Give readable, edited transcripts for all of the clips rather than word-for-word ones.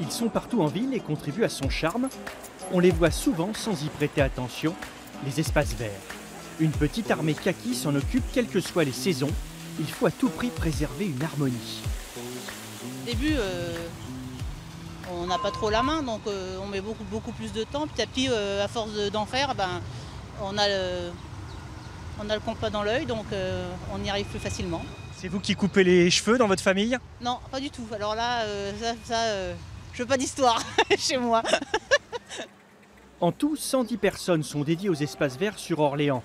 Ils sont partout en ville et contribuent à son charme. On les voit souvent sans y prêter attention, les espaces verts. Une petite armée kaki s'en occupe quelles que soient les saisons. Il faut à tout prix préserver une harmonie. Au début, on n'a pas trop la main, donc on met beaucoup plus de temps. Petit à petit, à force d'en faire, on a le compas dans l'œil, donc on y arrive plus facilement. C'est vous qui coupez les cheveux dans votre famille? Non, pas du tout. Alors là, je veux pas d'histoire chez moi. En tout, 110 personnes sont dédiées aux espaces verts sur Orléans.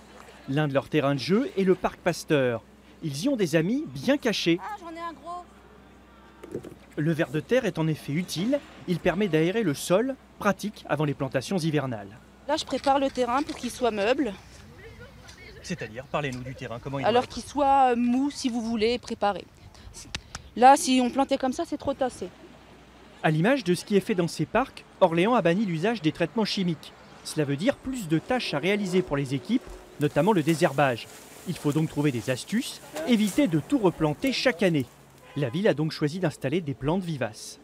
L'un de leurs terrains de jeu est le parc Pasteur. Ils y ont des amis bien cachés. Ah, j'en ai un gros. Le ver de terre est en effet utile. Il permet d'aérer le sol, pratique avant les plantations hivernales. Là, je prépare le terrain pour qu'il soit meuble. C'est-à-dire, parlez-nous du terrain, comment il Alors qu'il soit mou, si vous voulez, préparé. Là, si on plantait comme ça, c'est trop tassé. À l'image de ce qui est fait dans ces parcs, Orléans a banni l'usage des traitements chimiques. Cela veut dire plus de tâches à réaliser pour les équipes, notamment le désherbage. Il faut donc trouver des astuces, éviter de tout replanter chaque année. La ville a donc choisi d'installer des plantes vivaces.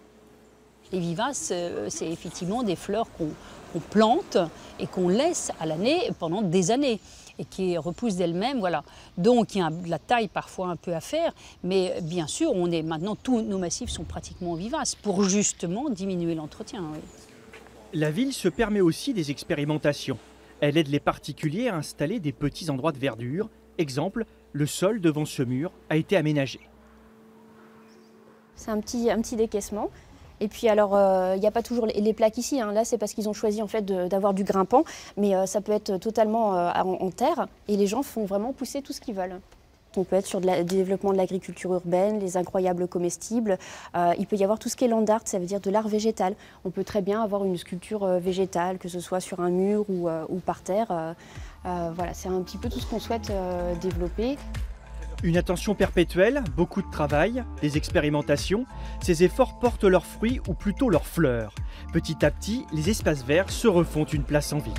Les vivaces, c'est effectivement des fleurs qu'on plante et qu'on laisse à l'année pendant des années et qui repoussent d'elles-mêmes. Voilà. Donc il y a de la taille parfois un peu à faire, mais bien sûr, maintenant tous nos massifs sont pratiquement vivaces pour justement diminuer l'entretien. Oui. La ville se permet aussi des expérimentations. Elle aide les particuliers à installer des petits endroits de verdure. Exemple, le sol devant ce mur a été aménagé. C'est un petit décaissement. Et puis alors, il n'y a pas toujours les plaques ici. Hein. Là, c'est parce qu'ils ont choisi en fait d'avoir du grimpant. Mais ça peut être totalement en terre. Et les gens font vraiment pousser tout ce qu'ils veulent. On peut être sur du développement de l'agriculture urbaine, les incroyables comestibles. Il peut y avoir tout ce qui est land art, ça veut dire de l'art végétal. On peut très bien avoir une sculpture végétale, que ce soit sur un mur ou par terre. Voilà, c'est un petit peu tout ce qu'on souhaite développer. Une attention perpétuelle, beaucoup de travail, des expérimentations. Ces efforts portent leurs fruits ou plutôt leurs fleurs. Petit à petit, les espaces verts se refont une place en ville.